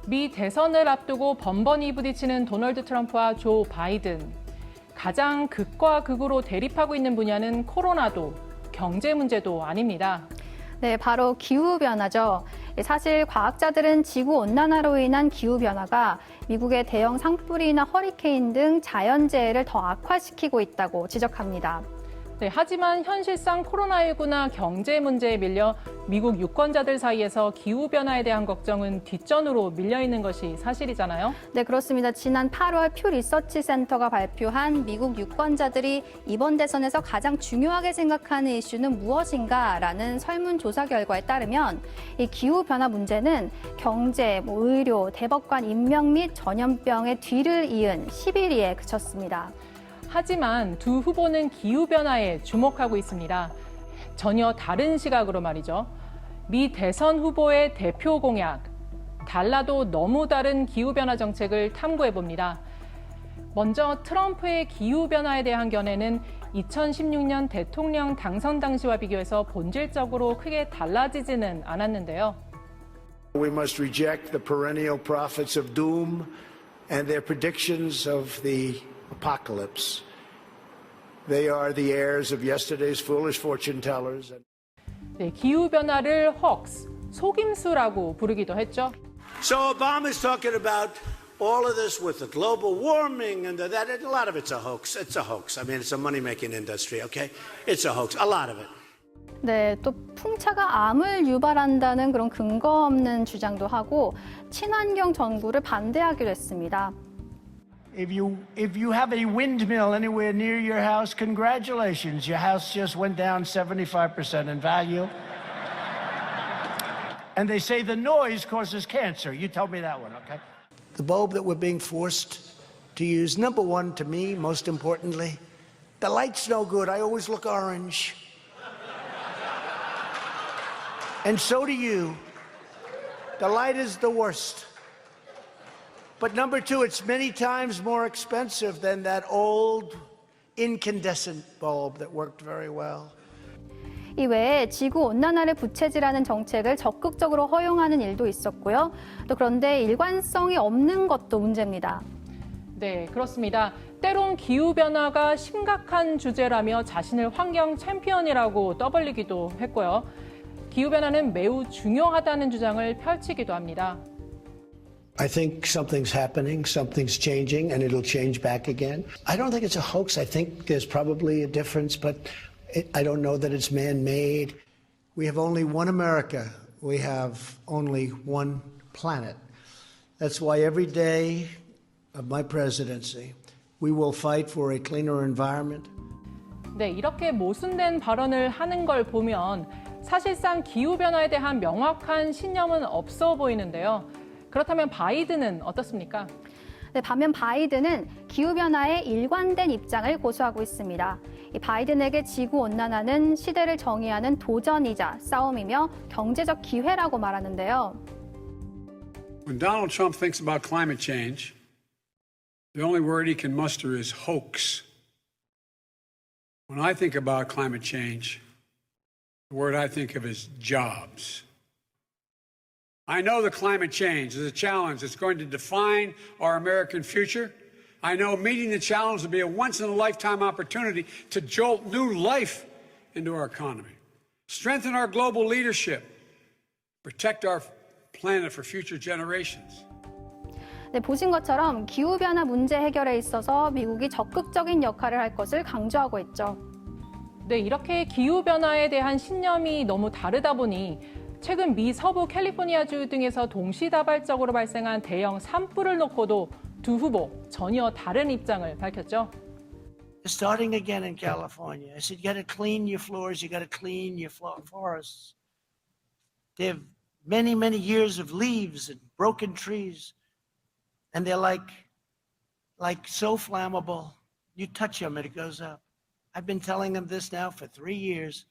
미 대선을 앞두고 번번이 부딪히는 도널드 트럼프와 조 바이든. 가장 극과 극으로 대립하고 있는 분야는 코로나도 경제 문제도 아닙니다. 네, 바로 기후변화죠. 사실 과학자들은 지구온난화로 인한 기후변화가 미국의 대형 산불이나 허리케인 등 자연재해를 더 악화시키고 있다고 지적합니다. 네, 하지만 현실상 코로나19나 경제 문제에 밀려 미국 유권자들 사이에서 기후변화에 대한 걱정은 뒷전으로 밀려 있는 것이 사실이잖아요. 네, 그렇습니다. 지난 8월 퓨 리서치 센터가 발표한 미국 유권자들이 이번 대선에서 가장 중요하게 생각하는 이슈는 무엇인가라는 설문조사 결과에 따르면 이 기후변화 문제는 경제, 의료, 대법관 임명 및 전염병의 뒤를 이은 11위에 그쳤습니다. 하지만 두 후보는 기후변화에 주목하고 있습니다. 전혀 다른 시각으로 말이죠. 미 대선 후보의 대표 공약, 달라도 너무 다른 기후변화 정책을 탐구해봅니다. 먼저 트럼프의 기후변화에 대한 견해는 2016년 대통령 당선 당시와 비교해서 본질적으로 크게 달라지지는 않았는데요. We must reject the perennial prophets of doom and their predictions of the apocalypse. They are the heirs of yesterday's foolish fortune tellers. 네, 기후변화를 헉스, 속임수라고 부르기도 했죠. So Obama's talking about all of this with the global warming and that. A lot of it's a hoax. It's a hoax. I mean, it's a money-making industry, okay? It's a hoax. A lot of it. 네, 또 풍차가 암을 유발한다는 그런 근거 없는 주장도 하고 친환경 전구를 반대하기로 했습니다. If you have a windmill anywhere near your house, congratulations. Your house just went down 75% in value. And they say the noise causes cancer. You told me that one, okay? The bulb that we're being forced to use, number one, to me, most importantly, the light's no good. I always look orange. And so do you. The light is the worst. But number two, it's many times more expensive than that old incandescent bulb that worked very well. 이 외에 지구온난화를 부채질하는 정책을 적극적으로 허용하는 일도 있었고요. 또 그런데 일관성이 없는 것도 문제입니다. 네, 그렇습니다. 때론 기후변화가 심각한 주제라며 자신을 환경 챔피언이라고 떠벌리기도 했고요. 기후변화는 매우 중요하다는 주장을 펼치기도 합니다. I think something's happening, something's changing, and it'll change back again. I don't think it's a hoax. I think there's probably a difference, but I don't know that it's man-made. We have only one America. We have only one planet. That's why every day of my presidency, we will fight for a cleaner environment. 네, 이렇게 모순된 발언을 하는 걸 보면 사실상 기후변화에 대한 명확한 신념은 없어 보이는데요. 그렇다면 바이든은 어떻습니까? 네, 반면 바이든은 기후변화에 일관된 입장을 고수하고 있습니다. 이 바이든에게 지구온난화는 시대를 정의하는 도전이자 싸움이며 경제적 기회라고 말하는데요. When Donald Trump thinks about climate change, the only word he can muster is hoax. When I think about climate change, the word I think of is jobs. I know the climate change is a challenge that's going to define our American future. I know meeting the challenge will be a once-in-a-lifetime opportunity to jolt new life into our economy, strengthen our global leadership, protect our planet for future generations. 네, 보신 것처럼 기후변화 문제 해결에 있어서 미국이 적극적인 역할을 할 것을 강조하고 있죠. 네, 이렇게 기후변화에 대한 신념이 너무 다르다 보니 최근 미 서부 캘리포니아주 등에서 동시다발적으로 발생한 대형 산불을 놓고도 두 후보 전혀 다른 입장을 밝혔죠. Starting again in California. I said, you got to clean your floors, you got to clean your forests. They have many, many years of leaves and broken trees. And they're like so flammable. You touch them and it goes up. I've been telling them this now for 3 years,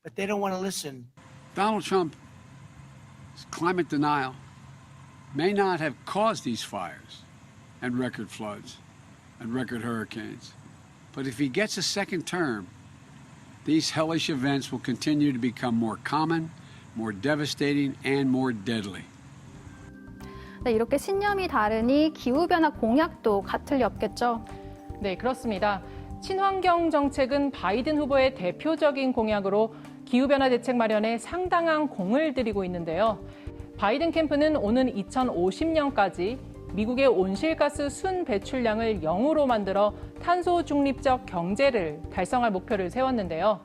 but they don't want to listen. Donald Trump's climate denial may not have caused these fires and record floods and record hurricanes. But if he gets a second term, these hellish events will continue to become more common, more devastating, and more deadly. 네, 이렇게 신념이 다르니 기후변화 공약도 같을 리 없겠죠. 네, 그렇습니다. 친환경 정책은 바이든 후보의 대표적인 공약으로 기후변화 대책 마련에 상당한 공을 들이고 있는데요. 바이든 캠프는 오는 2050년까지 미국의 온실가스 순 배출량을 0으로 만들어 탄소 중립적 경제를 달성할 목표를 세웠는데요.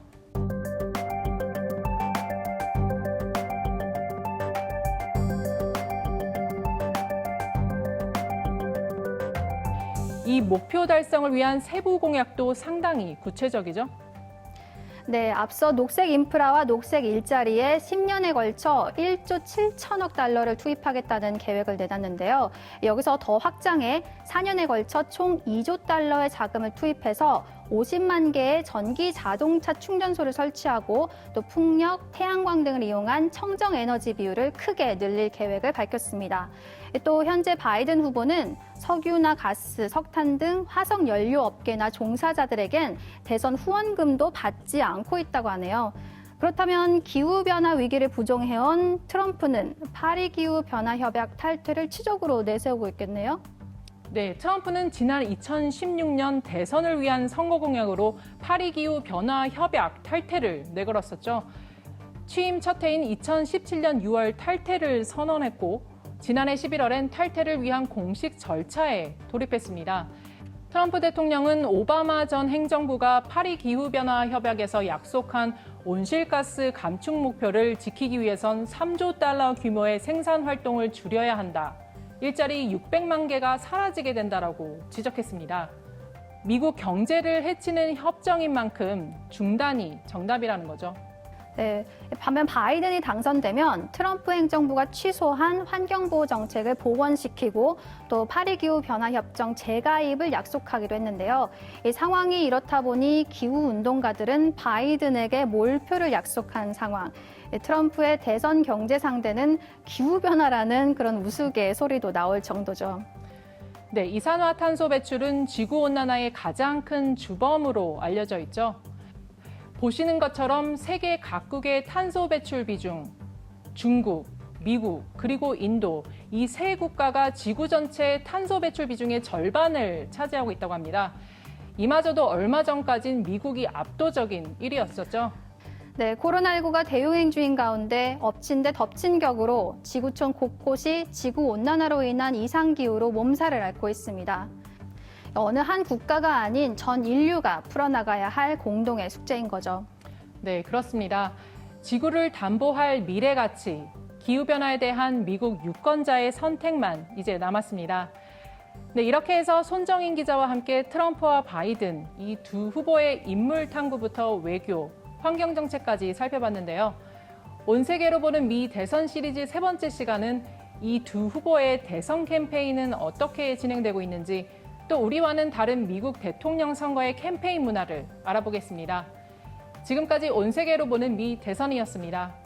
이 목표 달성을 위한 세부 공약도 상당히 구체적이죠. 네, 앞서 녹색 인프라와 녹색 일자리에 10년에 걸쳐 1조 7천억 달러를 투입하겠다는 계획을 내놨는데요. 여기서 더 확장해 4년에 걸쳐 총 2조 달러의 자금을 투입해서 50만 개의 전기 자동차 충전소를 설치하고 또 풍력, 태양광 등을 이용한 청정 에너지 비율을 크게 늘릴 계획을 밝혔습니다. 또 현재 바이든 후보는 석유나 가스, 석탄 등 화석 연료 업계나 종사자들에겐 대선 후원금도 받지 않고 있다고 하네요. 그렇다면 기후변화 위기를 부정해온 트럼프는 파리 기후변화 협약 탈퇴를 치적으로 내세우고 있겠네요. 네, 트럼프는 지난 2016년 대선을 위한 선거 공약으로 파리 기후 변화 협약 탈퇴를 내걸었었죠. 취임 첫 해인 2017년 6월 탈퇴를 선언했고 지난해 11월엔 탈퇴를 위한 공식 절차에 돌입했습니다. 트럼프 대통령은 오바마 전 행정부가 파리 기후 변화 협약에서 약속한 온실가스 감축 목표를 지키기 위해선 3조 달러 규모의 생산 활동을 줄여야 한다. 일자리 600만 개가 사라지게 된다라고 지적했습니다. 미국 경제를 해치는 협정인 만큼 중단이 정답이라는 거죠. 네, 반면 바이든이 당선되면 트럼프 행정부가 취소한 환경보호 정책을 복원시키고 또 파리 기후 변화 협정 재가입을 약속하기로 했는데요. 이 상황이 이렇다 보니 기후 운동가들은 바이든에게 몰표를 약속한 상황. 트럼프의 대선 경제 상대는 기후 변화라는 그런 우스갯소리도 나올 정도죠. 네, 이산화탄소 배출은 지구 온난화의 가장 큰 주범으로 알려져 있죠. 보시는 것처럼 세계 각국의 탄소 배출 비중, 중국, 미국, 그리고 인도 이 세 국가가 지구 전체의 탄소 배출 비중의 절반을 차지하고 있다고 합니다. 이마저도 얼마 전까진 미국이 압도적인 1위였었죠. 네, 코로나19가 대유행 중인 가운데 엎친 데 덮친 격으로 지구촌 곳곳이 지구온난화로 인한 이상기후로 몸살을 앓고 있습니다. 어느 한 국가가 아닌 전 인류가 풀어나가야 할 공동의 숙제인 거죠. 네, 그렇습니다. 지구를 담보할 미래 가치, 기후변화에 대한 미국 유권자의 선택만 이제 남았습니다. 네, 이렇게 해서 손정인 기자와 함께 트럼프와 바이든 이 두 후보의 인물 탐구부터 외교, 환경정책까지 살펴봤는데요. 온 세계로 보는 미 대선 시리즈 세 번째 시간은 이 두 후보의 대선 캠페인은 어떻게 진행되고 있는지 또 우리와는 다른 미국 대통령 선거의 캠페인 문화를 알아보겠습니다. 지금까지 온 세계로 보는 미 대선이었습니다.